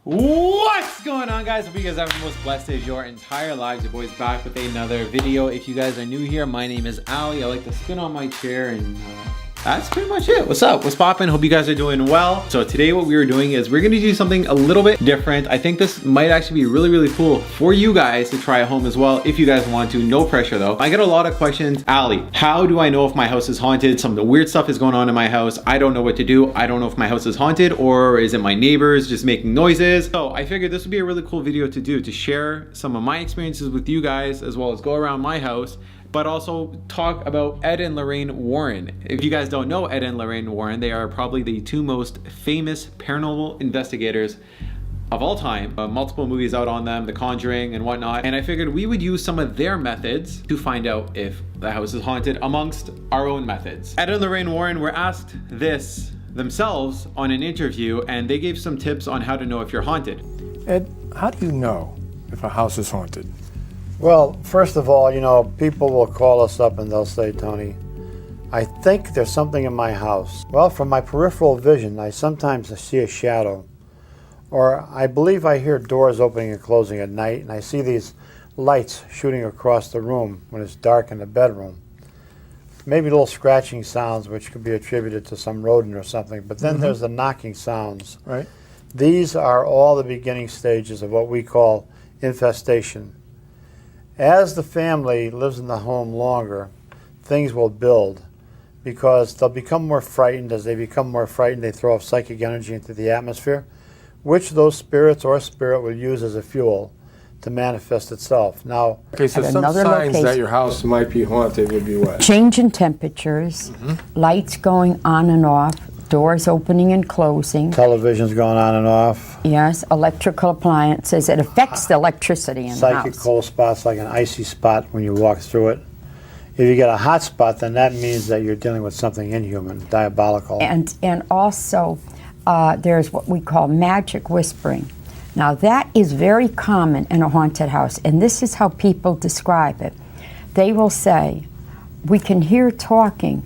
What's going on, guys? Hope you guys have the most blessed days your entire lives. Your boy's back with another video. If you guys are new here, my name is Ali. I like to spin on my chair and that's pretty much it. What's up? What's poppin'? Hope you guys are doing well. So today what we are doing is we're gonna do something a little bit different. I think this might actually be really cool for you guys to try at home as well if you guys want to. No pressure though. I get a lot of questions. Ali, how do I know if my house is haunted? Some of the weird stuff is going on in my house. I don't know what to do. I don't know if my house is haunted or is it my neighbors just making noises? So I figured this would be a really cool video to do, to share some of my experiences with you guys as well as go around my house, but also talk about Ed and Lorraine Warren. If you guys don't know Ed and Lorraine Warren, they are probably the two most famous paranormal investigators of all time. Multiple movies out on them, The Conjuring and whatnot. And I figured we would use some of their methods to find out if the house is haunted amongst our own methods. Ed and Lorraine Warren were asked this themselves on an interview, and they gave some tips on how to know if you're haunted. Ed, how do you know if a house is haunted? Well, first of all, you know, people will call us up and they'll say, Tony, I think there's something in my house. Well, from my peripheral vision, I sometimes see a shadow. Or I believe I hear doors opening and closing at night, and I see these lights shooting across the room when it's dark in the bedroom. Maybe little scratching sounds, which could be attributed to some rodent or something. But then there's the knocking sounds. Right. These are all the beginning stages of what we call infestation. As the family lives in the home longer, things will build because they'll become more frightened. As they become more frightened, they throw off psychic energy into the atmosphere, which those spirits or spirit will use as a fuel to manifest itself. Now, Okay, so some signs that your house might be haunted would be what? Change in temperatures, lights going on and off, doors opening and closing. television's going on and off. Yes, electrical appliances. It affects the electricity in the Psychic house. cold spots, like an icy spot when you walk through it. If you get a hot spot, then that means that you're dealing with something inhuman, diabolical. And also, there's what we call magic whispering. Now that is very common in a haunted house, and this is how people describe it. They will say, we can hear talking,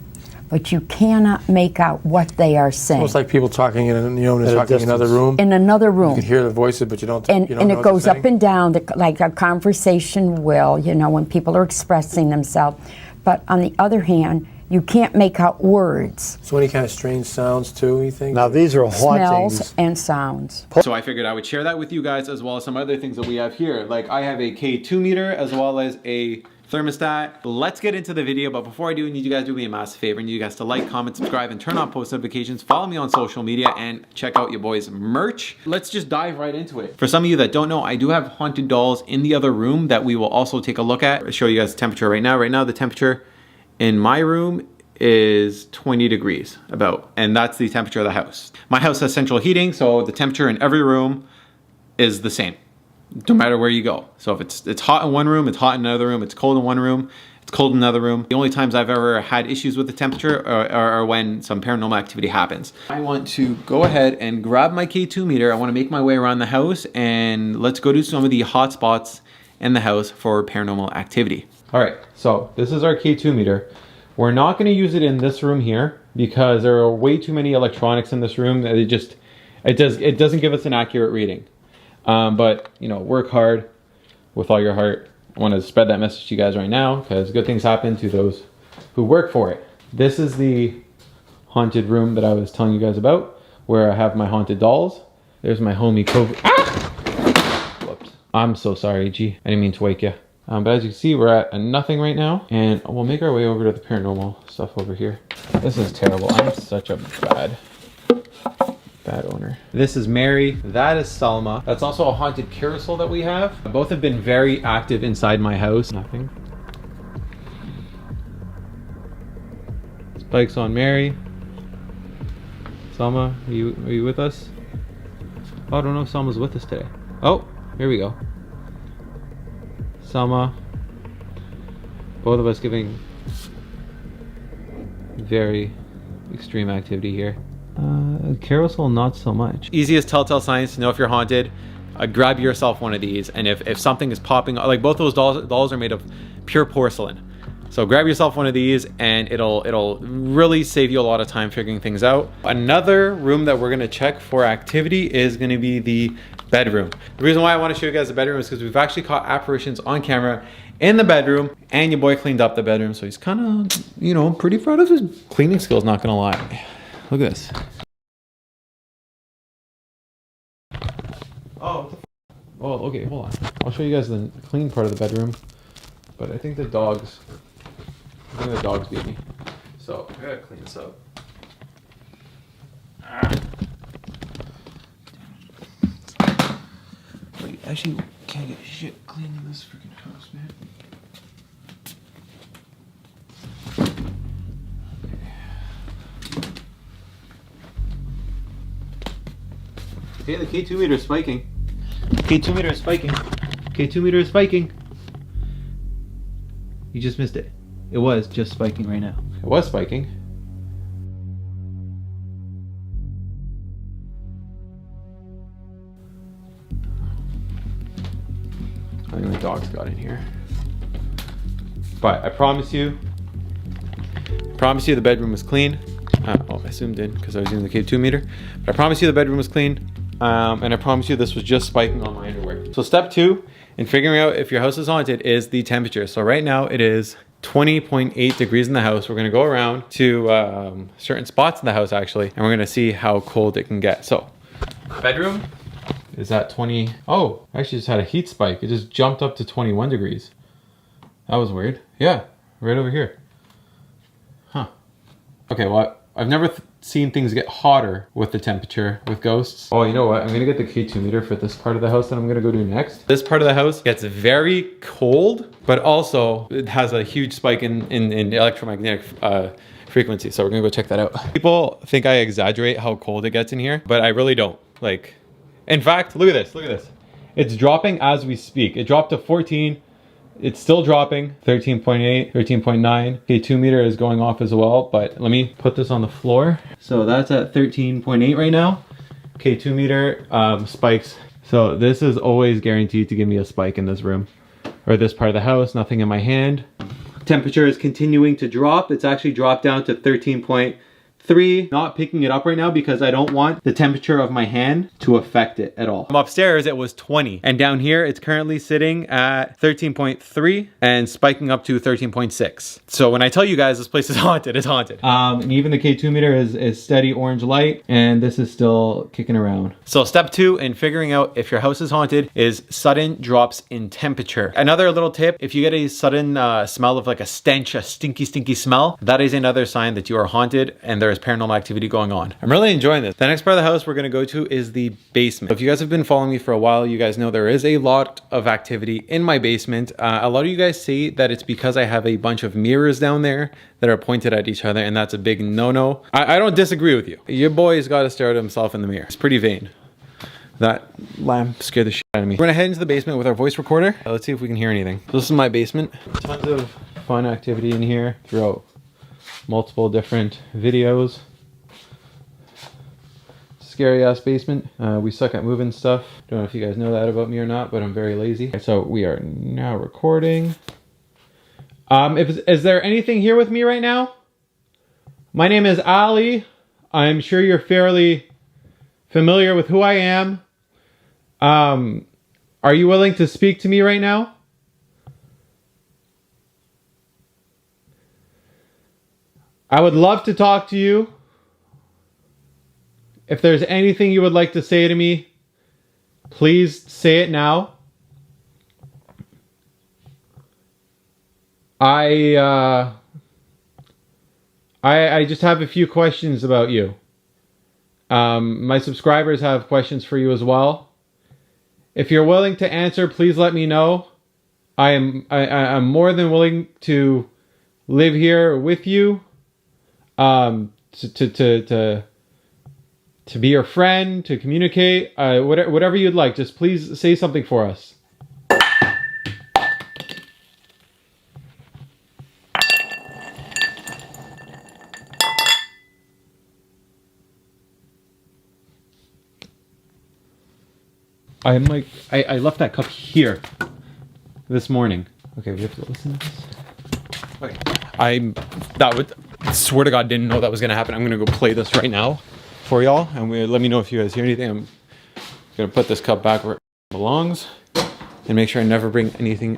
but you cannot make out what they are saying. Almost like people talking in another room. In another room. You can hear the voices, but you don't know And it what goes they're up saying? and down, like a conversation will, you know, when people are expressing themselves. But on the other hand, you can't make out words. So any kind of strange sounds too, you think? Now these are hauntings. Smells and sounds. So I figured I would share that with you guys as well as some other things that we have here. Like I have a K2 meter as well as a thermostat. Let's get into the video, but before I do, I need you guys to do me a massive favor. I need you guys to like, comment, subscribe, and turn on post notifications. Follow me on social media and check out your boys' merch. Let's just dive right into it. For some of you that don't know, I do have haunted dolls in the other room that we will also take a look at. I'll show you guys the temperature right now. Right now, the temperature in my room is 20 degrees about, and that's the temperature of the house. My house has central heating, so the temperature in every room is the same, no matter where you go. So if it's hot in one room, it's hot in another room, it's cold in one room, it's cold in another room. The only times I've ever had issues with the temperature are when some paranormal activity happens. I want to go ahead and grab my K2 meter. I want to make my way around the house and let's go to some of the hot spots in the house for paranormal activity. All right, so this is our K2 meter. We're not going to use it in this room here because there are way too many electronics in this room that it doesn't give us an accurate reading. But you know, work hard with all your heart. I want to spread that message to you guys right now because good things happen to those who work for it. This is the haunted room that I was telling you guys about, where I have my haunted dolls. There's my homie COVID. Ah! Whoops. I'm so sorry, G. I didn't mean to wake you. But as you can see, we're at a nothing right now, and we'll make our way over to the paranormal stuff over here. This is terrible. I'm such a bad owner. This is Mary. That is Selma. That's also a haunted carousel that we have. Both have been very active inside my house. Nothing. Spikes on Mary. Selma, are you with us? Oh, I don't know if Selma's with us today. Oh, here we go. Selma, both of us giving very extreme activity here. Carousel, not so much. Easiest telltale signs to know if you're haunted, grab yourself one of these, and if something is popping, like both those dolls are made of pure porcelain. So grab yourself one of these and it'll really save you a lot of time figuring things out. Another room that we're gonna check for activity is gonna be the bedroom. The reason why I wanna show you guys the bedroom is because we've actually caught apparitions on camera in the bedroom, and your boy cleaned up the bedroom, so he's kind of, you know, pretty proud of his cleaning skills, not gonna lie. Look at this. Oh, okay, hold on. I'll show you guys the clean part of the bedroom, but I think the dogs beat me. So I gotta clean this up. Wait, actually can't get shit clean in this freaking house, man. Okay, the K2 meter is spiking. K2 meter is spiking. K2 meter is spiking. You just missed it. It was just spiking right now. It was spiking. I think the dogs got in here. But I promise you the bedroom was clean. Oh, I zoomed in because I was using the K2 meter. But I promise you the bedroom was clean. And I promise you this was just spiking on my underwear. So step 2 in figuring out if your house is haunted is the temperature. So right now it is 20.8 degrees in the house. We're gonna go around to certain spots in the house actually, and we're gonna see how cold it can get. So bedroom is at 20. Oh, I actually just had a heat spike. It just jumped up to 21 degrees. That was weird. Yeah, right over here. Huh. Okay, well, I've never seen things get hotter with the temperature with ghosts. Oh, you know what? I'm gonna get the K2 meter for this part of the house that I'm gonna go do next. This part of the house gets very cold, but also it has a huge spike in electromagnetic frequency. So we're gonna go check that out. People think I exaggerate how cold it gets in here, but I really don't. Like, in fact, look at this, look at this. It's dropping as we speak. It dropped to 14. It's still dropping, 13.8, 13.9. K2 meter is going off as well, but let me put this on the floor. So that's at 13.8 right now. K2 meter spikes. So this is always guaranteed to give me a spike in this room or this part of the house, nothing in my hand. Temperature is continuing to drop. It's actually dropped down to 13.3. Not picking it up right now because I don't want the temperature of my hand to affect it at all. Upstairs it was 20, and down here it's currently sitting at 13.3 and spiking up to 13.6. So when I tell you guys this place is haunted, it's haunted. And even the K2 meter is steady orange light, and this is still kicking around. So step 2 in figuring out if your house is haunted is sudden drops in temperature. Another little tip, if you get a sudden smell of like a stench, a stinky smell, that is another sign that you are haunted and there's paranormal activity going on. I'm really enjoying this. The next part of the house we're gonna go to is the basement. If you guys have been following me for a while, you guys know there is a lot of activity in my basement. A lot of you guys say that it's because I have a bunch of mirrors down there that are pointed at each other, and that's a big no-no. I don't disagree with you. Your boy's got to stare at himself in the mirror. It's pretty vain. That lamp scared the shit out of me. We're gonna head into the basement with our voice recorder. Let's see if we can hear anything. So this is my basement. Tons of fun activity in here throughout multiple different videos. Scary ass basement. We suck at moving stuff. Don't know if you guys know that about me or not, but I'm very lazy. So we are now recording. Is there anything here with me right now? My name is Ali. I'm sure you're fairly familiar with who I am. Are you willing to speak to me right now? I would love to talk to you. If there's anything you would like to say to me, please say it now. I just have a few questions about you. My subscribers have questions for you as well. If you're willing to answer, please let me know. I'm more than willing to live here with you. To be your friend, to communicate, whatever you'd like. Just please say something for us. I'm like, I left that cup here this morning. Okay, we have to listen to this. Okay. Swear to God, didn't know that was gonna happen. I'm gonna go play this right now for y'all, and let me know if you guys hear anything. I'm gonna put this cup back where it belongs and make sure I never bring anything.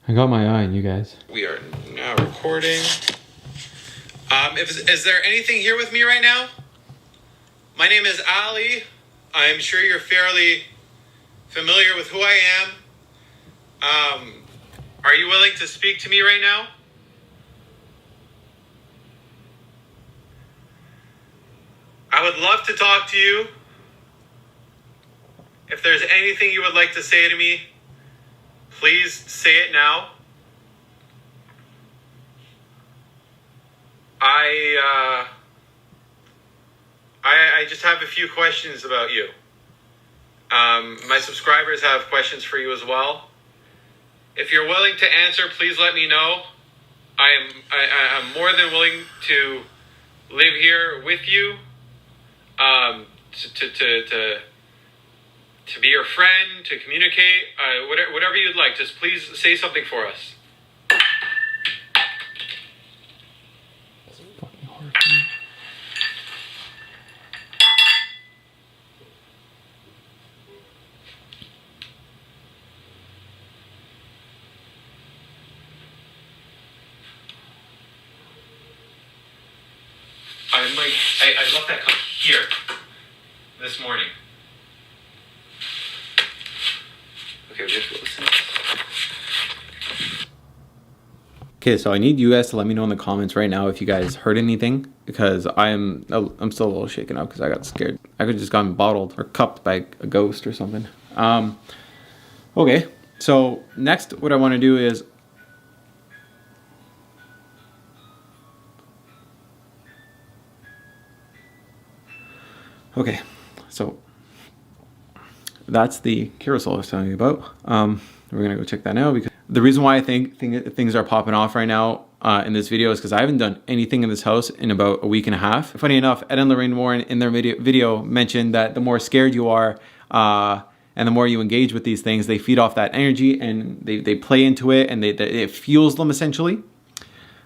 I got my eye on you guys. We are now recording. Is there anything here with me right now? My name is Ali. I'm sure you're fairly familiar with who I am. Are you willing to speak to me right now? I would love to talk to you. If there's anything you would like to say to me, please say it now. I just have a few questions about you. My subscribers have questions for you as well. If you're willing to answer, please let me know. I'm more than willing to live here with you. To be your friend, to communicate, whatever you'd like. Just please say something for us. That's fucking horrifying. I left that cup here this morning. Okay, just listen. Okay, so I need you guys to let me know in the comments right now if you guys heard anything, because I'm still a little shaken up because I got scared. I could have just gotten bottled or cupped by a ghost or something. Okay, so next what I want to do is okay, so that's the carousel I was telling you about. We're gonna go check that now, because the reason why I think things are popping off right now in this video is because I haven't done anything in this house in about a week and a half. Funny enough, Ed and Lorraine Warren in their video mentioned that the more scared you are and the more you engage with these things, they feed off that energy and they play into it, and it fuels them essentially.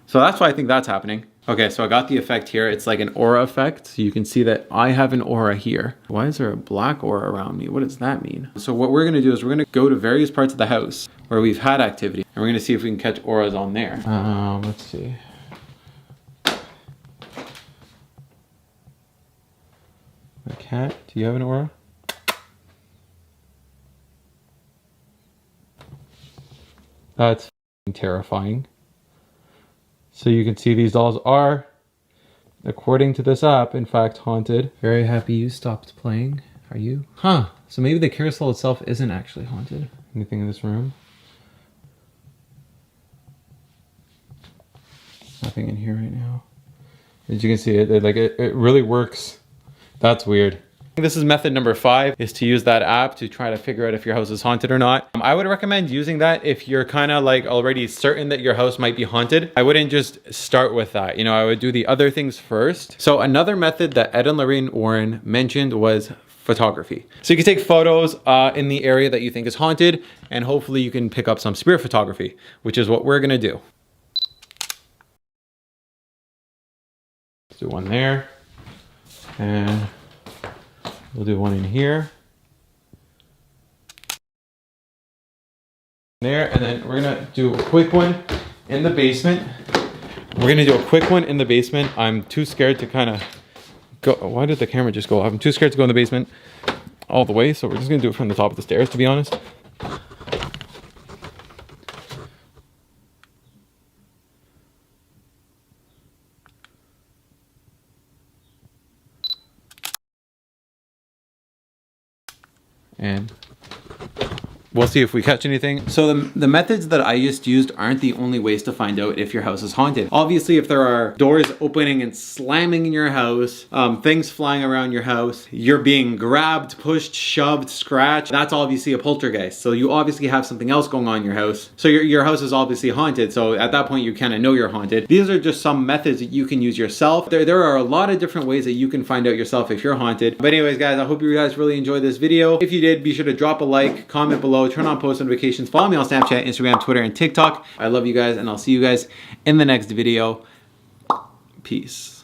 So that's why I think that's happening. Okay, so I got the effect here. It's like an aura effect. So you can see that I have an aura here. Why is there a black aura around me? What does that mean? So what we're gonna do is we're gonna go to various parts of the house where we've had activity, and we're gonna see if we can catch auras on there. Let's see. My cat, do you have an aura? That's terrifying. So you can see these dolls are, according to this app, in fact haunted. Very happy you stopped playing. Are you? Huh. So maybe the carousel itself isn't actually haunted. Anything in this room? Nothing in here right now. As you can see, it really works. That's weird. This is method number 5, is to use that app to try to figure out if your house is haunted or not. I would recommend using that if you're kind of like already certain that your house might be haunted. I wouldn't just start with that. You know, I would do the other things first. So another method that Ed and Lorraine Warren mentioned was photography. So you can take photos in the area that you think is haunted, and hopefully you can pick up some spirit photography, which is what we're gonna do. Let's do one there, and we'll do one in here. There, and then we're gonna do a quick one in the basement. I'm too scared to kind of go. Why did the camera just go off? I'm too scared to go in the basement all the way, so we're just gonna do it from the top of the stairs, to be honest. And we'll see if we catch anything. So the methods that I just used aren't the only ways to find out if your house is haunted. Obviously, if there are doors opening and slamming in your house, things flying around your house, you're being grabbed, pushed, shoved, scratched, that's obviously a poltergeist. So you obviously have something else going on in your house. So your house is obviously haunted. So at that point, you kind of know you're haunted. These are just some methods that you can use yourself. There are a lot of different ways that you can find out yourself if you're haunted. But anyways, guys, I hope you guys really enjoyed this video. If you did, be sure to drop a like, comment below, turn on post notifications, follow me on Snapchat, Instagram, Twitter, and TikTok. I love you guys, and I'll see you guys in the next video. Peace.